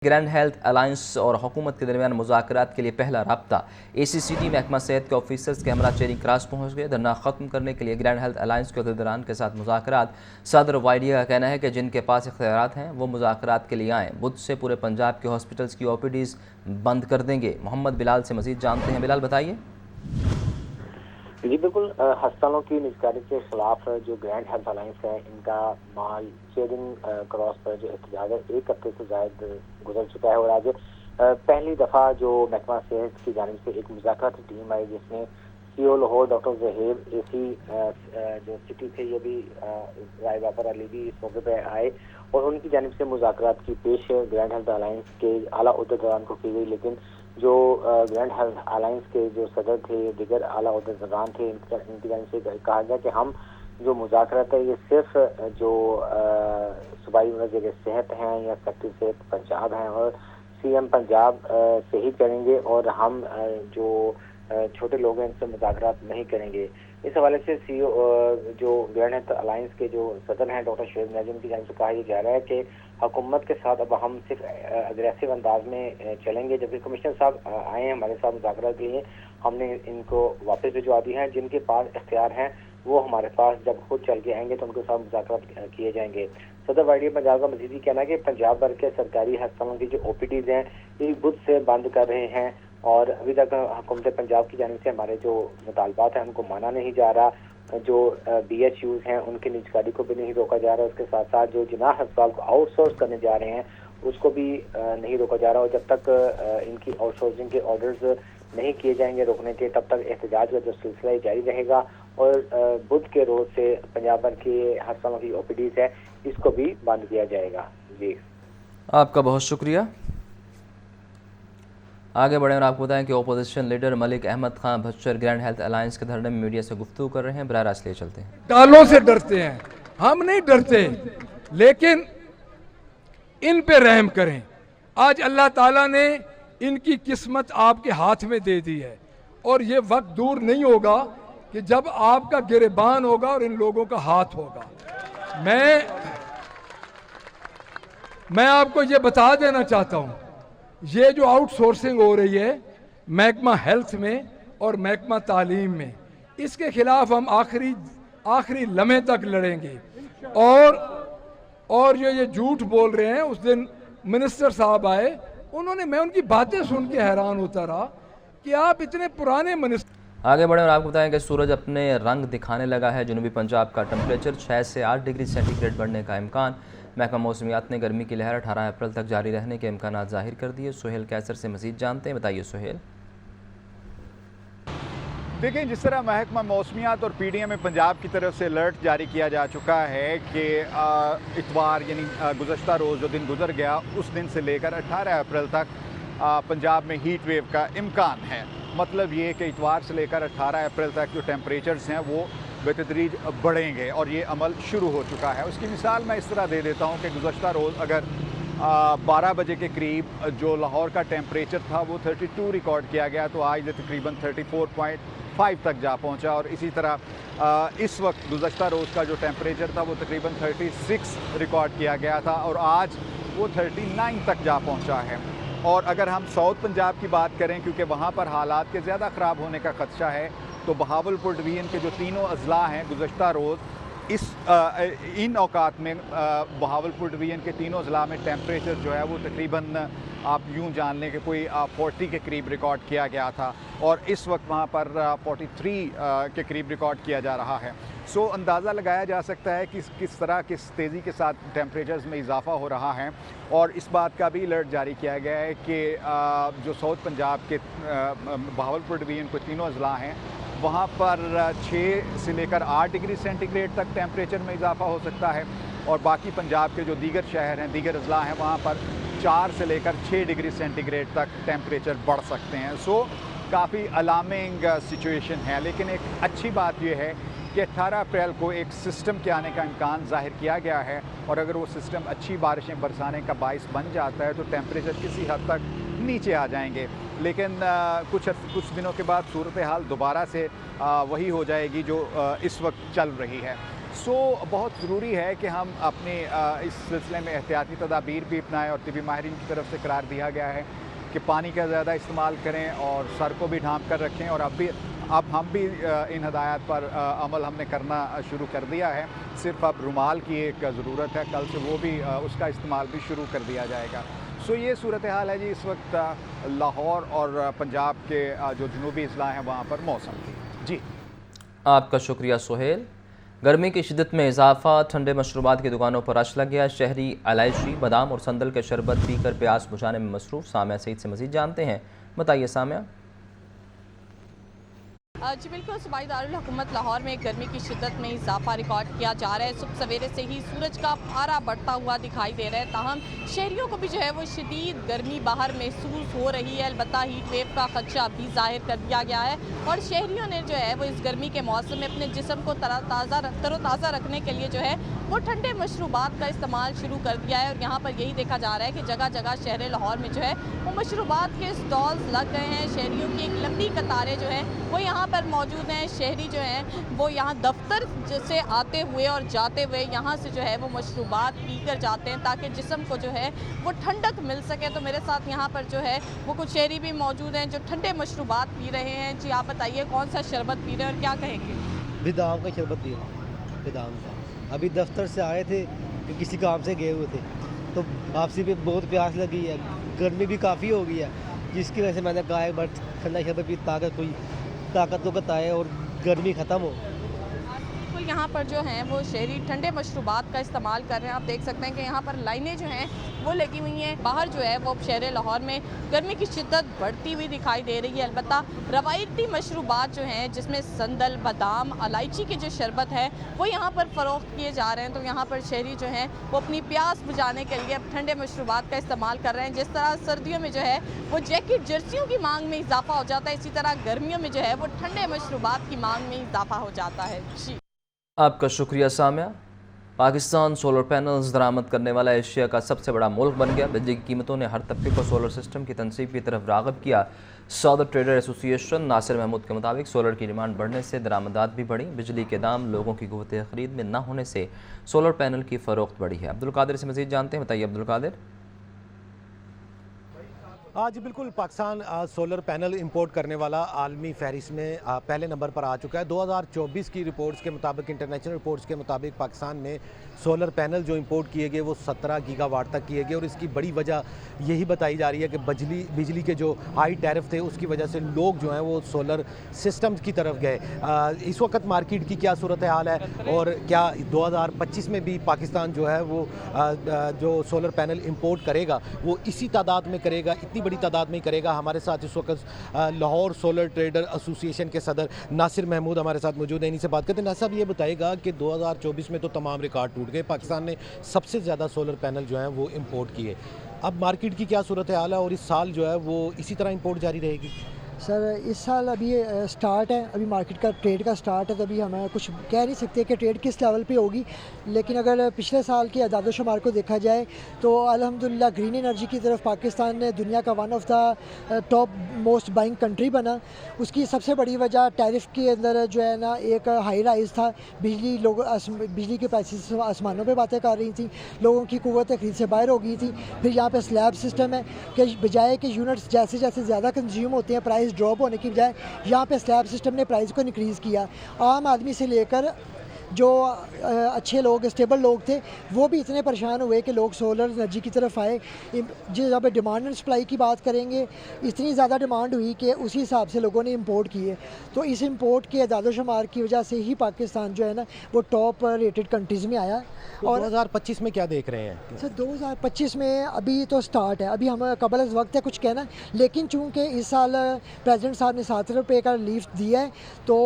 Grand health alliance और हुकूमत के दरमियान मुज़ाकरात के लिए पहला रब्ता ACCT महकमा सेहत के ऑफिसर्स के हमरा चेरिंग क्रॉस पहुँच गए। धरना ख़त्म करने के लिए ग्रैंड हेल्थ अलायंस के अहदेदारान के साथ मुज़ाकरात। सदर वाइडिया का कहना है कि जिनके पास इख्तियारात हैं वो मुज़ाकरात के लिए आएँ। बुध से पूरे पंजाब के हॉस्पिटल्स की OPDs बंद कर देंगे। मोहम्मद बिलाल से मज़ीद जानते हैं। बिलाल बताइए। जी बिल्कुल, अस्पतालों की निजकारी के खिलाफ जो ग्रैंड हेल्थ अलायंस है, इनका माल शेयरिंग क्रॉस पर जो एहतजाज है 1 हफ्ते से जायद गुजर चुका है और आज पहली दफ़ा जो महकमा सेहत की जानिब से एक मुज़ाकराती टीम आई, जिसमें CEO Lahore doctor Zaheer AC जो सिटी थे, ये भी राय बाबर अली भी इस मौके पर आए और उनकी जानिब से मुज़ाकरात की पेश ग्रैंड हेल्थ अलायंस के आला अहदेदारान को की गई। लेकिन जो ग्रैंड हेल्थ अलायंस के जो सदर थे, दीगर आला अहदेदारान थे, इनकी जानिब से कहा गया कि हम जो मुज़ाकरात है ये सिर्फ जो सूबाई वज़ीर सेहत हैं या सेक्रेटरी सेहत पंजाब हैं और CM पंजाब से ही करेंगे और हम जो छोटे लोग हैं इनसे मुज़ाकरात नहीं करेंगे। इस हवाले से CEO जो ग्रैंड हेल्थ अलायंस के जो सदर हैं डॉक्टर शोएब नजीम की जानिब से कहा यह जा रहा है कि हुकूमत के साथ अब हम सिर्फ अग्रेसिव अंदाज में चलेंगे। जबकि कमिश्नर साहब आए हैं हमारे साथ मुज़ाकरात के लिए, हमने इनको वापस भिजवा दी हैं। जिनके पास इख्तियार हैं वो हमारे पास जब खुद चल के आएंगे तो उनके साथ मुज़ाकरात किए जाएंगे। सदर वाइडिया पंजाब का मजीद कहना है कि पंजाब भर के सरकारी अस्पतालों की जो OPDs हैं ये बुध से बंद कर रहे हैं और अभी तक हुकूमत पंजाब की जानिब से हमारे जो मुतालबात हैं उनको माना नहीं जा रहा। जो BHUs हैं उनकी निजकारी को भी नहीं रोका जा रहा। उसके साथ साथ जो जिनाह अस्पताल को आउटसोर्स करने जा रहे हैं उसको भी नहीं रोका जा रहा और जब तक इनकी आउटसोर्सिंग के ऑर्डर्स नहीं किए जाएंगे रोकने के, तब तक एहतजाज का जो सिलसिला जारी रहेगा और बुध के रोज से पंजाब भर के अस्पतालों की OPDs है इसको भी बंद किया जाएगा। जी आपका बहुत शुक्रिया। आगे बढ़े और आपको बताएं कि opposition leader Malik Ahmad Khan Bhachar grand health alliance के धरने में मीडिया से गुफ्तगू कर रहे हैं। बराह रास्त लिए चलते हैं। टालों से डरते हैं, हम नहीं डरते, लेकिन इन पे रहम करें। आज अल्लाह ताला ने इनकी किस्मत आपके हाथ में दे दी है और ये वक्त दूर नहीं होगा कि जब आपका गिरबान होगा और इन लोगों का हाथ होगा। मैं आपको ये बता देना चाहता हूँ, ये जो आउटसोर्सिंग हो रही है महकमा हेल्थ में और महकमा तालीम में, इसके खिलाफ हम आखिरी लम्हे तक लड़ेंगे। और ये झूठ बोल रहे हैं, उस दिन मिनिस्टर साहब आए, मैं उनकी बातें सुन के हैरान होता रहा कि आप इतने पुराने मिनिस्टर। आगे बढ़े और आपको बताएं कि सूरज अपने रंग दिखाने लगा है। जनूबी पंजाब का टेम्परेचर 6 से 8 डिग्री सेंटीग्रेड बढ़ने का इम्कान। महकमा मौसमियात ने गर्मी की लहर 18 अप्रैल तक जारी रहने के इम्कान जाहिर कर दिए। सुहेल कैसर से मजीद जानते हैं। बताइए सुहेल। देखिए, जिस तरह महकमा मौसमियात और PDM पंजाब की तरफ से अलर्ट जारी किया जा चुका है कि इतवार यानी गुज़श्ता रोज़ जो दिन गुजर गया उस दिन से लेकर 18 अप्रैल तक पंजाब में हीट वेव का इम्कान है। मतलब ये कि इतवार से लेकर 18 अप्रैल तक जो टेम्परेचर्स हैं वो बेतदरीज बढ़ेंगे और ये अमल शुरू हो चुका है। उसकी मिसाल मैं इस तरह दे देता हूँ कि गुज़श्ता रोज़ अगर 12 बजे के करीब जो लाहौर का टेम्परेचर था वो 32 रिकॉर्ड किया गया, तो आज ये तकरीबन 34.5 तक जा पहुंचा और इसी तरह इस वक्त गुज़श्ता रोज़ का जो टेम्परेचर था वो तकरीबन 36 रिकॉर्ड किया गया था और आज वो 39 तक जा पहुंचा है। और अगर हम साउथ पंजाब की बात करें, क्योंकि वहाँ पर हालात के ज़्यादा ख़राब होने का ख़दशा है, तो बहावलपुर डिवीज़न के जो तीनों अज़ला हैं गुज़श्ता रोज़ इन औकात में बहावलपुर डिवीज़न के तीनों ज़िला में टेम्परेचर जो है वो तकरीबन आप यूं जान लें कि कोई 40 के करीब रिकॉर्ड किया गया था और इस वक्त वहाँ पर 43 के करीब रिकॉर्ड किया जा रहा है। सो अंदाज़ा लगाया जा सकता है कि किस तरह किस तेज़ी के साथ टेम्परेचर्स में इजाफ़ा हो रहा है। और इस बात का भी अलर्ट जारी किया गया है कि जो साउथ पंजाब के बहावलपुर डिवीज़न के तीनों अज़ला हैं वहाँ पर 6 से लेकर 8 डिग्री सेंटीग्रेड तक टेम्परेचर में इजाफ़ा हो सकता है और बाकी पंजाब के जो दीगर शहर हैं, दीगर अज़ला हैं, वहाँ पर 4 से लेकर 6 डिग्री सेंटीग्रेड तक टेम्परेचर बढ़ सकते हैं। सो काफ़ी अलार्मिंग सिचुएशन है। लेकिन एक अच्छी बात यह है कि 18 अप्रैल को एक सिस्टम के आने का इम्कान ज़ाहिर किया गया है और अगर वो सिस्टम अच्छी बारिशें बरसाने का बाइस बन जाता है तो टेम्परेचर किसी हद तक नीचे आ जाएंगे। लेकिन कुछ दिनों के बाद सूरत हाल दोबारा से वही हो जाएगी जो इस वक्त चल रही है। सो बहुत ज़रूरी है कि हम अपने इस सिलसिले में एहतियाती तदाबीर भी अपनाएं और तिबी माहिरीन की तरफ से करार दिया गया है कि पानी का ज़्यादा इस्तेमाल करें और सर को भी ढाँप कर रखें। और अब हम भी इन हदायत पर अमल हमने करना शुरू कर दिया है। सिर्फ अब रुमाल की एक ज़रूरत है, कल से वो भी उसका इस्तेमाल भी शुरू कर दिया जाएगा। सो ये सूरत हाल है जी इस वक्त लाहौर और पंजाब के जो जनूबी अजला हैं वहाँ पर मौसम की। जी आपका शुक्रिया सोहेल। गर्मी की शिद्दत में इजाफा, ठंडे मशरूबात की दुकानों पर रश लग गया। शहरी इलायची, बादाम और संदल के शरबत पीकर प्यास बुझाने में मसरूफ़। सामिया सईद से मज़ीद जानते हैं, बताइए सामिया। जी बिल्कुल, सूबाई दारुल हुकूमत लाहौर में गर्मी की शिद्दत में इजाफा रिकॉर्ड किया जा रहा है। सुबह सवेरे से ही सूरज का पारा बढ़ता हुआ दिखाई दे रहा है। ताहम शहरियों को भी जो है वो शदीद गर्मी बाहर महसूस हो रही है। अलबत्ता हीट वेव का खदशा भी जाहिर कर दिया गया है और शहरियों ने जो है वो इस गर्मी के मौसम में अपने जिस्म को तरोताज़ा रखने के लिए जो है वो ठंडे मशरूबात का इस्तेमाल शुरू कर दिया है। और यहाँ पर यही देखा जा रहा है कि जगह जगह शहर लाहौर में जो है वो मशरूबात के स्टॉल्स लग गए हैं। शहरियों की एक लंबी कतारें जो है वो यहाँ पर मौजूद हैं। शहरी जो हैं वो यहाँ दफ्तर से आते हुए और जाते हुए यहाँ से जो है वो मशरूबात पी कर जाते हैं ताकि जिस्म को जो है वो ठंडक मिल सके। तो मेरे साथ यहाँ पर जो है वो कुछ शहरी भी मौजूद हैं जो ठंडे मशरूबात पी रहे हैं। जी आप बताइए कौन सा शरबत पी रहे हैं और क्या कहेंगे? बादाम का शरबत पी रहे हैं, बादाम का। अभी दफ्तर से आए थे, किसी काम से गए हुए थे, तो वापसी पे बहुत प्यास लगी है, गर्मी भी काफ़ी हो गई है, जिसकी वजह से मैंने कहा एक बार ठंडा शरबत पी ताकि कोई ताकत आए और गर्मी ख़त्म हो। बिल्कुल, यहाँ पर जो हैं वो शहरी ठंडे मशरूबात का इस्तेमाल कर रहे हैं। आप देख सकते हैं कि यहाँ पर लाइनें जो हैं वो लगी हुई हैं। बाहर जो है वो शहर लाहौर में गर्मी की शिद्दत बढ़ती हुई दिखाई दे रही है। अलबत्ता रवायती मशरूबात जो हैं जिसमें संदल, बादाम, इलायची के जो शरबत है वो यहाँ पर फ़रोख्त किए जा रहे हैं। तो यहाँ पर शहरी जो हैं वो अपनी प्यास बुझाने के लिए अब ठंडे मशरूबात का इस्तेमाल कर रहे हैं। जिस तरह सर्दियों में जो है वो जैकेट जर्सियों की मांग में इजाफा हो जाता है, इसी तरह गर्मियों में जो है वो ठंडे मशरूबात की मांग में इजाफा हो जाता है। जी आपका शुक्रिया सामिया। पाकिस्तान सोलर पैनल्स दरामद करने वाला एशिया का सबसे बड़ा मुल्क बन गया। बिजली की कीमतों ने हर तबके को सोलर सिस्टम की तनसीब की तरफ राग़िब किया। सौदर ट्रेडर एसोसिएशन नासिर महमूद के मुताबिक सोलर की डिमांड बढ़ने से दरामदात भी बढ़ी। बिजली के दाम लोगों की क़ुव्वत ख़रीद में न होने से सोलर पैनल की फ़रोख्त बढ़ी है। अब्दुल कादिर से मज़ीद जानते हैं, बताइए अब्दुल कादिर। जी बिल्कुल, पाकिस्तान सोलर पैनल इंपोर्ट करने वाला आलमी फहरिस्त में पहले नंबर पर आ चुका है। 2024 की रिपोर्ट्स के मुताबिक, इंटरनेशनल रिपोर्ट्स के मुताबिक पाकिस्तान में सोलर पैनल जो इंपोर्ट किए गए वो 17 गीगावाट तक किए गए और इसकी बड़ी वजह यही बताई जा रही है कि बिजली के जो हाई टैरिफ थे उसकी वजह से लोग जो हैं वो सोलर सिस्टम्स की तरफ गए। इस वक्त मार्केट की क्या सूरत हाल है और क्या 2025 में भी पाकिस्तान जो है वो जो सोलर पैनल इंपोर्ट करेगा वो इसी तादाद में करेगा, इतनी बड़ी तादाद में ही करेगा? हमारे साथ इस वक्त लाहौर सोलर ट्रेडर एसोसिएशन के सदर नासिर महमूद हमारे साथ मौजूद हैं। इन्हीं से बात करते हैं। नासिर साहब, ये बताएगा कि 2024 में तो तमाम रिकॉर्ड टूट गए, पाकिस्तान ने सबसे ज़्यादा सोलर पैनल जो हैं वो इंपोर्ट किए। अब मार्केट की क्या सूरत हाल है और इस साल जो है वो इसी तरह इंपोर्ट जारी रहेगी? सर इस साल अभी स्टार्ट है, अभी मार्केट का ट्रेड का स्टार्ट है, तो अभी हमें कुछ कह नहीं सकते कि ट्रेड किस लेवल पे होगी। लेकिन अगर पिछले साल के अदाद शुमार को देखा जाए तो अल्हम्दुलिल्लाह ग्रीन एनर्जी की तरफ पाकिस्तान ने दुनिया का one of the top most buying country बना। उसकी सबसे बड़ी वजह टैरिफ के अंदर जो है ना एक हाई राइज था। बिजली के प्राइसेस आसमानों पर बातें कर रही थी, लोगों की क़ुव्वत ख़रीद से बाहर हो गई थी। फिर यहाँ पर स्लैब सिस्टम है कि बजाय कि यूनिट्स जैसे जैसे ज़्यादा कंज्यूम होते हैं प्राइस ड्रॉप होने की बजाय यहाँ पे स्लैब सिस्टम ने प्राइस को इंक्रीज़ किया। आम आदमी से लेकर जो अच्छे लोग, स्टेबल लोग थे, वो भी इतने परेशान हुए कि लोग सोलर एनर्जी की तरफ आए। जब डिमांड एंड सप्लाई की बात करेंगे, इतनी ज़्यादा डिमांड हुई कि उसी हिसाब से लोगों ने इंपोर्ट किए। तो इस इंपोर्ट के अदाद शुमार की वजह से ही पाकिस्तान जो है ना वो टॉप रेटेड कंट्रीज़ में आया। तो और 2025 में क्या देख रहे हैं? सर 2025 में अभी तो स्टार्ट है, अभी हम कबल वक्त है कुछ कहना। लेकिन चूँकि इस साल प्रेसिडेंट साहब ने 7 रुपये का रिलीफ दिया है तो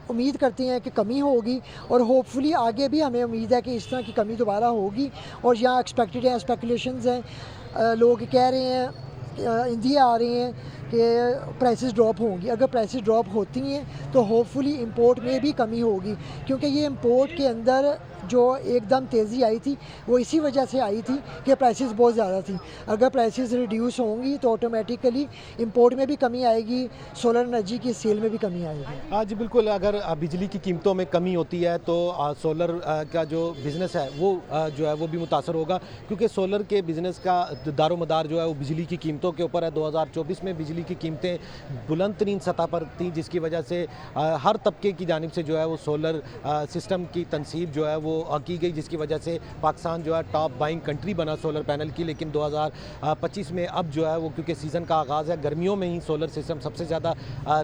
उम्मीद करते हैं कि कमी होगी और होपफुली आगे भी हमें उम्मीद है कि इस तरह की कमी दोबारा होगी। और यहाँ एक्सपेक्टेड हैं, स्पेकुलेशंस हैं, लोग कह रहे हैं, इंदिया आ रही हैं कि प्राइसेस ड्रॉप होंगी। अगर प्राइसेस ड्रॉप होती हैं तो होपफुली इंपोर्ट में भी कमी होगी, क्योंकि ये इंपोर्ट के अंदर जो एकदम तेज़ी आई थी वो इसी वजह से आई थी कि प्राइसेस बहुत ज़्यादा थी। अगर प्राइसेस रिड्यूस होंगी तो ऑटोमेटिकली इंपोर्ट में भी कमी आएगी, सोलर एनर्जी की सेल में भी कमी आएगी। जी बिल्कुल, अगर बिजली की कीमतों में कमी होती है तो सोलर का जो बिज़नेस है वो जो है वो भी मुतासर होगा, क्योंकि सोलर के बिज़नेस का दारोमदार जो है वो बिजली की कीमतों के ऊपर है। 2024 में बिजली की कीमतें बुलंद तरीन सतह पर थी, जिसकी वजह से हर तबके की जानिब से जो है वो सोलर सिस्टम की तनसीब जो है वो की गई, जिसकी वजह से पाकिस्तान जो है टॉप बाइंग कंट्री बना सोलर पैनल की। लेकिन 2025 में अब जो है वो क्योंकि सीज़न का आगाज़ है, गर्मियों में ही सोलर सिस्टम सबसे ज़्यादा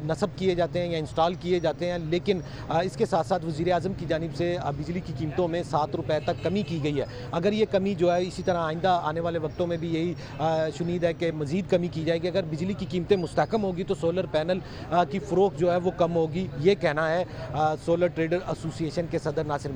नस्ब किए जाते हैं या इंस्टॉल किए जाते हैं। लेकिन इसके साथ साथ वज़ीर-ए-आज़म की जानिब से बिजली की कीमतों में 7 रुपए तक कमी की गई है। अगर ये कमी जो है इसी तरह आइंदा आने वाले वक्तों में भी यही शुनीद है कि मज़ीद कमी की जाएगी। अगर बिजली की कीमतें मुस्तहकम होगी तो सोलर पैनल की फ़रोख्त जो है वो कम होगी, ये कहना है सोलर ट्रेडर एसोसिएशन के सदर नासिर महमूद